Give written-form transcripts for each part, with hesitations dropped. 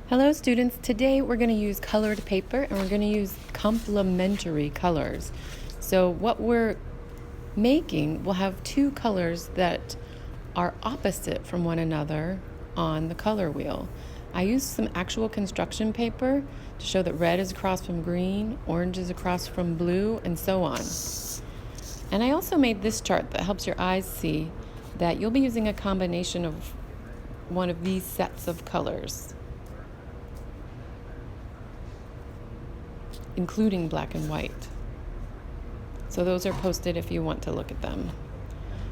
Hello students, today we're going to use colored paper and we're going to use complementary colors. So what we're making will have two colors that are opposite from one another on the color wheel. I used some actual construction paper to show that red is across from green, orange is across from blue, and so on. And I also made this chart that helps your eyes see that you'll be using a combination of one of these sets of colors, including black and white. So those are posted if you want to look at them.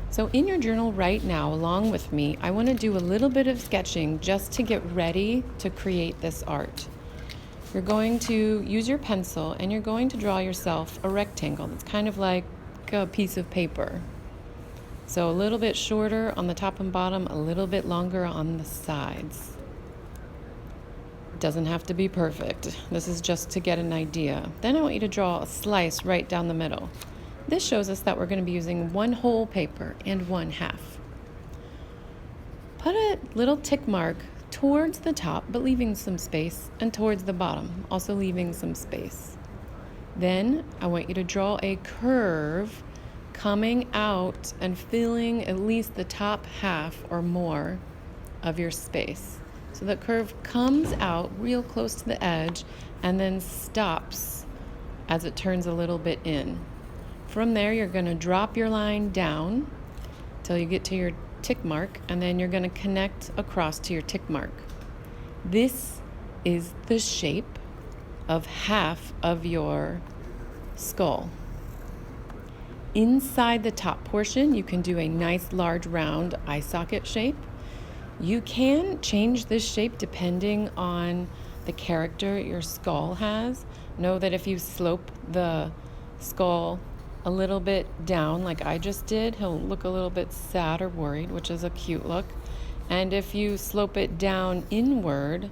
So in your journal right now, along with me, I want to do a little bit of sketching just to get ready to create this art. You're going to use your pencil and you're going to draw yourself a rectangle that's kind of like a piece of paper. So a little bit shorter on the top and bottom, a little bit longer on the sides. Doesn't have to be perfect. This is just to get an idea. Then I want you to draw a slice right down the middle. This shows us that we're going to be using one whole paper and one half. Put a little tick mark towards the top, but leaving some space, and towards the bottom, also leaving some space. Then I want you to draw a curve coming out and filling at least the top half or more of your space. So the curve comes out real close to the edge and then stops as it turns a little bit in. From there, you're going to drop your line down till you get to your tick mark, and then you're going to connect across to your tick mark. This is the shape of half of your skull. Inside the top portion, you can do a nice large round eye socket shape. You can change this shape depending on the character your skull has. Know that if you slope the skull a little bit down like I just did, he'll look a little bit sad or worried, which is a cute look. And if you slope it down inward,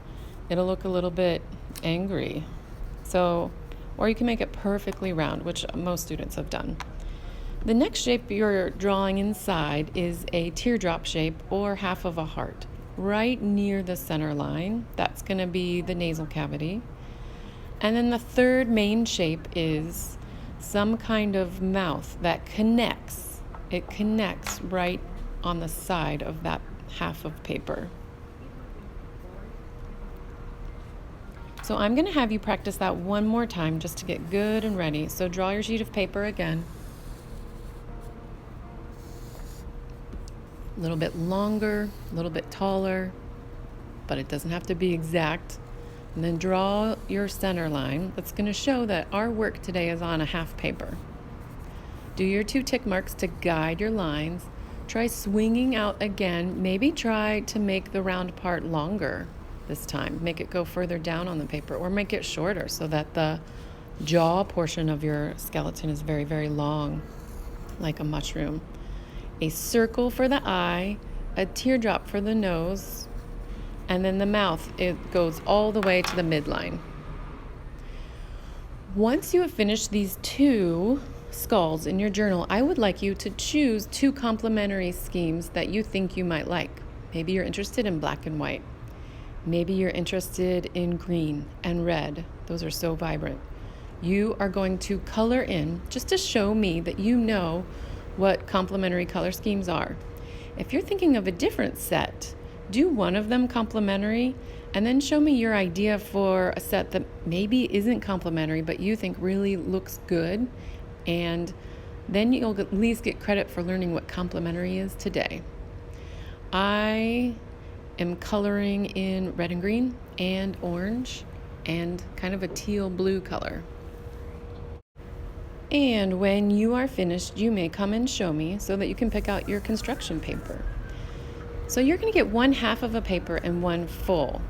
it'll look a little bit angry. Or you can make it perfectly round, which most students have done. The next shape you're drawing inside is a teardrop shape or half of a heart. Right near the center line, that's going to be the nasal cavity. And then the third main shape is some kind of mouth that connects. It connects right on the side of that half of paper. So I'm going to have you practice that one more time just to get good and ready. So draw your sheet of paper again. A little bit longer, a little bit taller, but it doesn't have to be exact. And then draw your center line. That's going to show that our work today is on a half paper. Do your two tick marks to guide your lines. Try swinging out again. Maybe try to make the round part longer this time. Make it go further down on the paper, or make it shorter so that the jaw portion of your skeleton is very, very long, like a mushroom. A circle for the eye, a teardrop for the nose, and then the mouth, it goes all the way to the midline. Once you have finished these two skulls in your journal, I would like you to choose two complementary schemes that you think you might like. Maybe you're interested in black and white. Maybe you're interested in green and red. Those are so vibrant. You are going to color in just to show me that you know what complementary color schemes are. If you're thinking of a different set, do one of them complementary and then show me your idea for a set that maybe isn't complementary but you think really looks good, and then you'll at least get credit for learning what complementary is today. I am coloring in red and green and orange and kind of a teal blue color. And when you are finished, you may come and show me so that you can pick out your construction paper. So you're going to get one half of a paper and one full.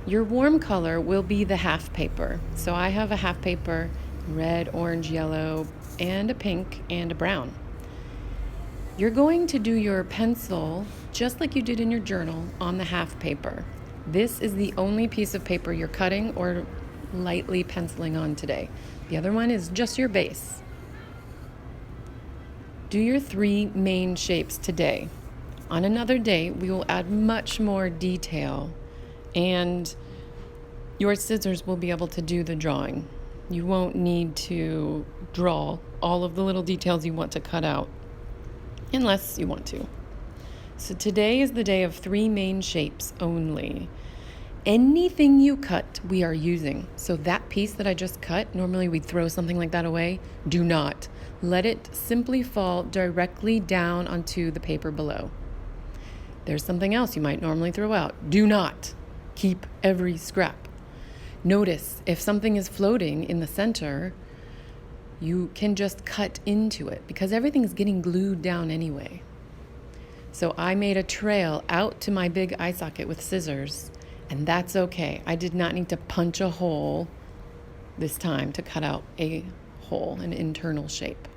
Your warm color will be the half paper. So I have a half paper, red, orange, yellow, and a pink and a brown. You're going to do your pencil just like you did in your journal on the half paper. This is the only piece of paper you're cutting or lightly penciling on today. The other one is just your base. Do your three main shapes today. On another day, we will add much more detail and your scissors will be able to do the drawing. You won't need to draw all of the little details you want to cut out, unless you want to. So today is the day of 3 main shapes only. Anything you cut, we are using. So that piece that I just cut, normally we'd throw something like that away. Do not. Let it simply fall directly down onto the paper below. There's something else you might normally throw out. Do not. Keep every scrap. Notice if something is floating in the center, you can just cut into it because everything's getting glued down anyway. So I made a trail out to my big eye socket with scissors, and that's okay. I did not need to punch a hole this time to cut out a hole, an internal shape.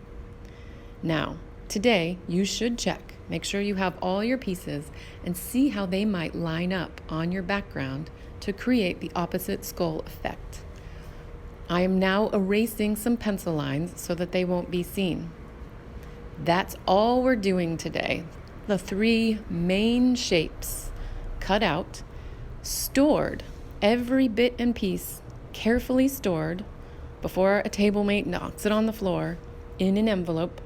Now, today you should check. Make sure you have all your pieces and see how they might line up on your background to create the opposite skull effect. I am now erasing some pencil lines so that they won't be seen. That's all we're doing today. The 3 main shapes cut out, stored, every bit and piece carefully stored before a table mate knocks it on the floor in an envelope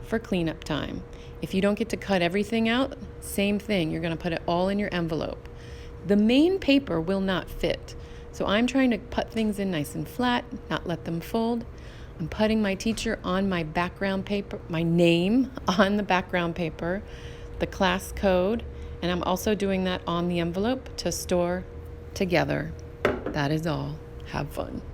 for cleanup time. If you don't get to cut everything out, same thing, you're going to put it all in your envelope. The main paper will not fit, so I'm trying to put things in nice and flat, not let them fold. I'm putting my teacher on my background paper, my name on the background paper, the class code, and I'm also doing that on the envelope to store together. That is all. Have fun.